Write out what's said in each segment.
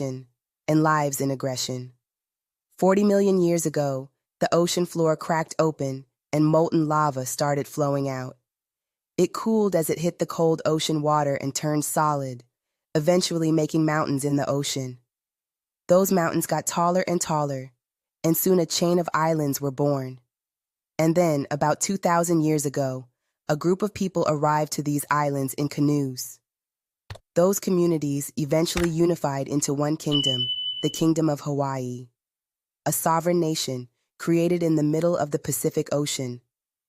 and lives in aggression. 40 million years ago, the ocean floor cracked open and molten lava started flowing out. It cooled as it hit the cold ocean water and turned solid, eventually making mountains in the ocean. Those mountains got taller and taller, and soon a chain of islands were born. And then, about 2,000 years ago, a group of people arrived to these islands in canoes. Those communities eventually unified into one kingdom, the Kingdom of Hawaii. A sovereign nation created in the middle of the Pacific Ocean,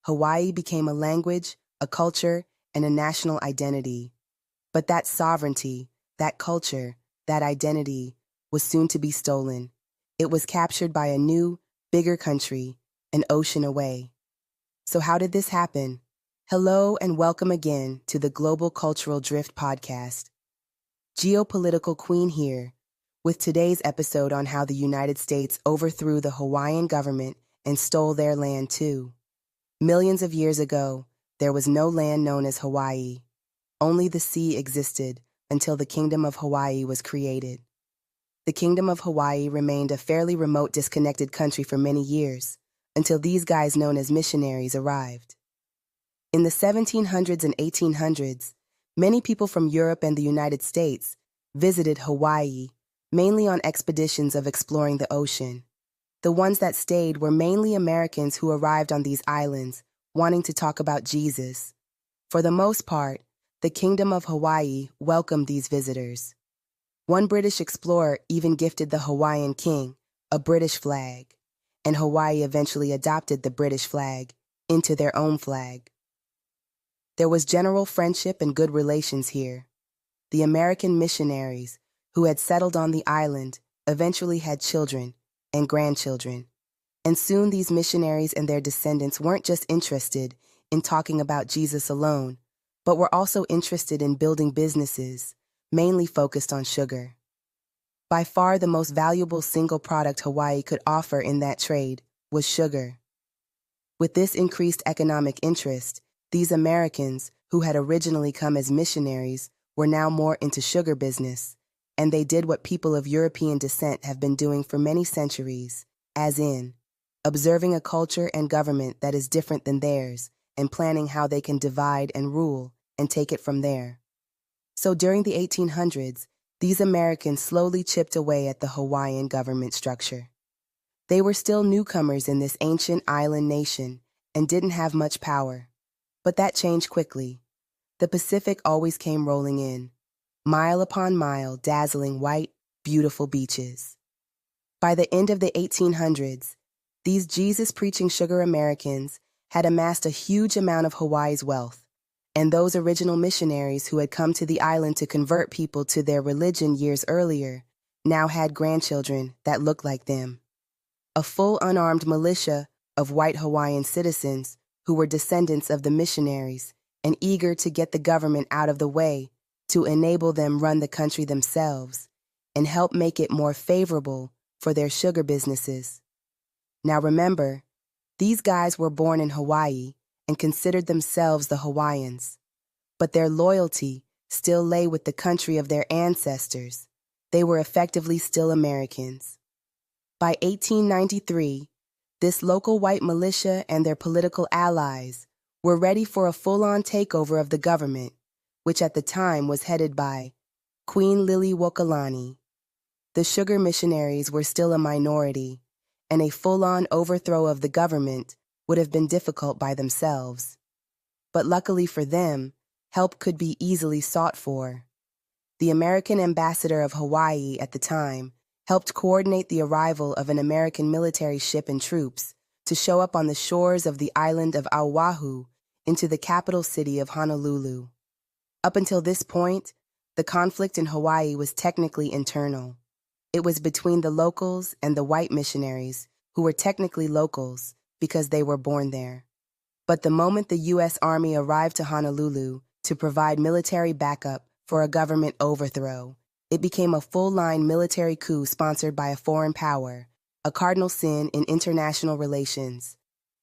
Hawaii became a language, a culture, and a national identity. But that sovereignty, that culture, that identity was soon to be stolen. It was captured by a new, bigger country, an ocean away. So how did this happen? Hello and welcome again to the Global Cultural Drift podcast. Geopolitical Queen here, with today's episode on how the United States overthrew the Hawaiian government and stole their land too. Millions of years ago, there was no land known as Hawaii. Only the sea existed until the Kingdom of Hawaii was created. The Kingdom of Hawaii remained a fairly remote, disconnected country for many years, until these guys known as missionaries arrived. In the 1700s and 1800s, many people from Europe and the United States visited Hawaii, mainly on expeditions of exploring the ocean. The ones that stayed were mainly Americans who arrived on these islands, wanting to talk about Jesus. For the most part, the Kingdom of Hawaii welcomed these visitors. One British explorer even gifted the Hawaiian king a British flag, and Hawaii eventually adopted the British flag into their own flag. There was general friendship and good relations here. The American missionaries who had settled on the island eventually had children and grandchildren, and soon these missionaries and their descendants weren't just interested in talking about Jesus alone, but were also interested in building businesses, mainly focused on sugar. By far the most valuable single product Hawaii could offer in that trade was sugar. With this increased economic interest, these Americans, who had originally come as missionaries, were now more into sugar business, and they did what people of European descent have been doing for many centuries, as in, observing a culture and government that is different than theirs, and planning how they can divide and rule and take it from there. So during the 1800s, these Americans slowly chipped away at the Hawaiian government structure. They were still newcomers in this ancient island nation and didn't have much power. But that changed quickly. The Pacific always came rolling in, mile upon mile, dazzling white, beautiful beaches. By the end of the 1800s, these Jesus-preaching sugar Americans had amassed a huge amount of Hawaii's wealth, and those original missionaries who had come to the island to convert people to their religion years earlier now had grandchildren that looked like them. A full unarmed militia of white Hawaiian citizens who were descendants of the missionaries and eager to get the government out of the way to enable them run the country themselves and help make it more favorable for their sugar businesses. Now remember, these guys were born in Hawaii and considered themselves the Hawaiians, but their loyalty still lay with the country of their ancestors. They were effectively still Americans. By 1893, this local white militia and their political allies were ready for a full-on takeover of the government, which at the time was headed by Queen Liliuokalani. The sugar missionaries were still a minority, and a full-on overthrow of the government would have been difficult by themselves. But luckily for them, help could be easily sought for. The American ambassador of Hawaii at the time helped coordinate the arrival of an American military ship and troops to show up on the shores of the island of Oahu into the capital city of Honolulu. Up until this point, the conflict in Hawaii was technically internal. It was between the locals and the white missionaries, who were technically locals because they were born there. But the moment the U.S. Army arrived to Honolulu to provide military backup for a government overthrow, it became a full-line military coup sponsored by a foreign power, a cardinal sin in international relations,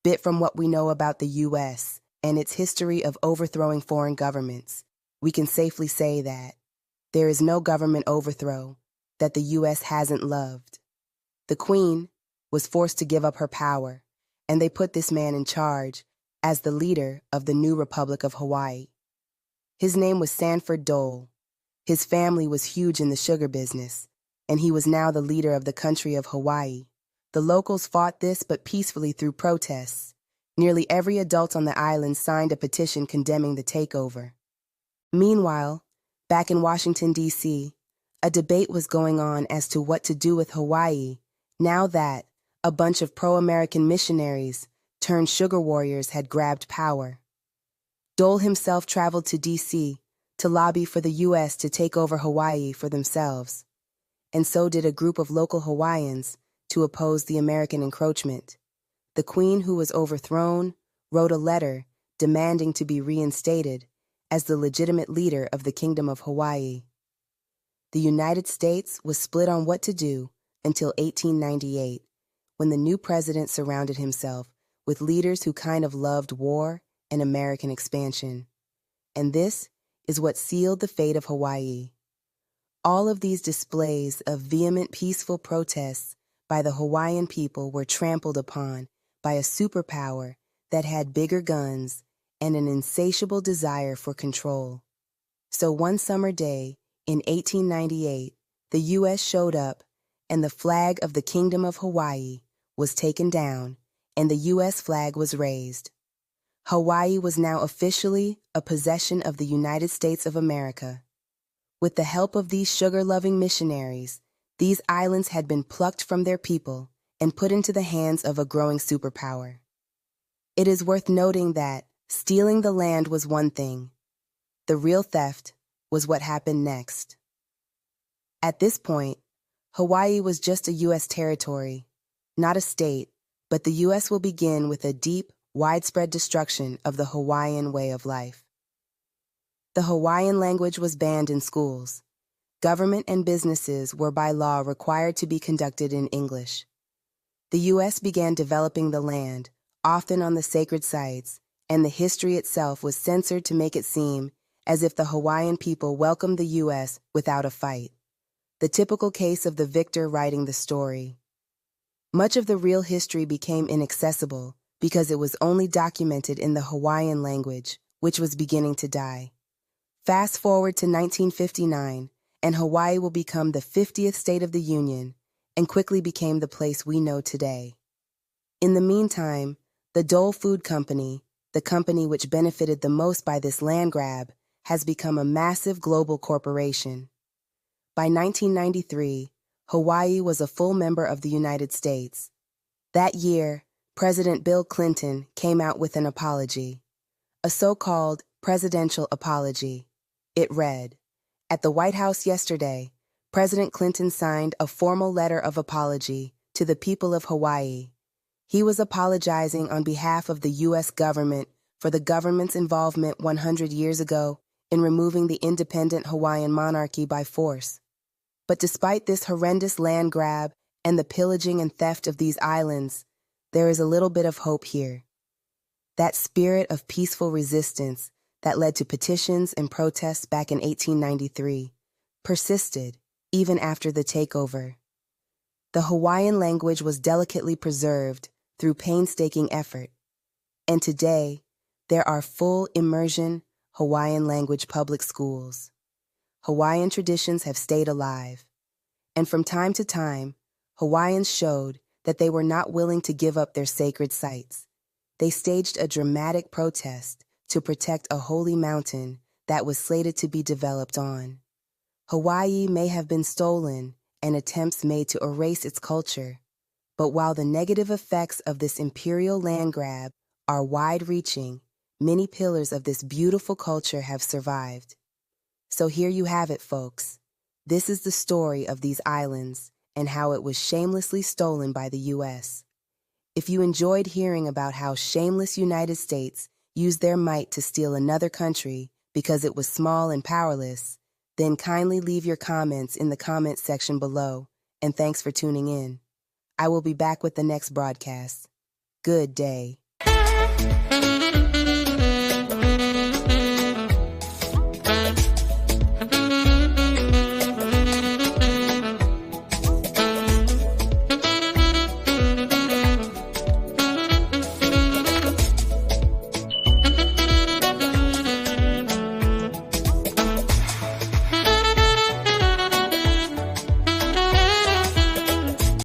bit from what we know about the U.S. and its history of overthrowing foreign governments. We can safely say that there is no government overthrow, that the U.S. hasn't loved. The Queen was forced to give up her power, and they put this man in charge as the leader of the new Republic of Hawaii. His name was Sanford Dole. His family was huge in the sugar business, and he was now the leader of the country of Hawaii. The locals fought this, but peacefully through protests. Nearly every adult on the island signed a petition condemning the takeover. Meanwhile, back in Washington, D.C., a debate was going on as to what to do with Hawaii now that a bunch of pro-American missionaries turned sugar warriors had grabbed power. Dole himself traveled to D.C. to lobby for the U.S. to take over Hawaii for themselves, and so did a group of local Hawaiians to oppose the American encroachment. The Queen, who was overthrown, wrote a letter demanding to be reinstated as the legitimate leader of the Kingdom of Hawaii. The United States was split on what to do until 1898, when the new president surrounded himself with leaders who kind of loved war and American expansion. And this is what sealed the fate of Hawaii. All of these displays of vehement, peaceful protests by the Hawaiian people were trampled upon by a superpower that had bigger guns and an insatiable desire for control. So one summer day in 1898, the U.S. showed up, and the flag of the Kingdom of Hawaii was taken down, and the U.S. flag was raised. Hawaii was now officially a possession of the United States of America. With the help of these sugar-loving missionaries, these islands had been plucked from their people and put into the hands of a growing superpower. It is worth noting that stealing the land was one thing. The real theft was what happened next. At this point, Hawaii was just a U.S. territory, not a state, but the U.S. will begin with a deep, widespread destruction of the Hawaiian way of life. The Hawaiian language was banned in schools. Government and businesses were by law required to be conducted in English. The U.S. began developing the land, often on the sacred sites, and the history itself was censored to make it seem as if the Hawaiian people welcomed the U.S. without a fight. The typical case of the victor writing the story. Much of the real history became inaccessible because it was only documented in the Hawaiian language, which was beginning to die. Fast forward to 1959, and Hawaii will become the 50th state of the Union and quickly became the place we know today. In the meantime, the Dole Food Company, the company which benefited the most by this land grab, has become a massive global corporation. By 1993, Hawaii was a full member of the United States. That year, President Bill Clinton came out with an apology, a so-called presidential apology. It read, "At the White House yesterday, President Clinton signed a formal letter of apology to the people of Hawaii. He was apologizing on behalf of the U.S. government for the government's involvement 100 years ago in removing the independent Hawaiian monarchy by force. But despite this horrendous land grab and the pillaging and theft of these islands, there is a little bit of hope here. That spirit of peaceful resistance that led to petitions and protests back in 1893 persisted even after the takeover. The Hawaiian language was delicately preserved through painstaking effort, and today there are full immersion Hawaiian language public schools. Hawaiian traditions have stayed alive, and from time to time, Hawaiians showed that they were not willing to give up their sacred sites. They staged a dramatic protest to protect a holy mountain that was slated to be developed on. Hawaii may have been stolen and attempts made to erase its culture, but while the negative effects of this imperial land grab are wide-reaching, many pillars of this beautiful culture have survived. So here you have it, folks. This is the story of these islands and how it was shamelessly stolen by the U.S. If you enjoyed hearing about how shameless United States used their might to steal another country because it was small and powerless, then kindly leave your comments in the comments section below, and thanks for tuning in. I will be back with the next broadcast. Good day.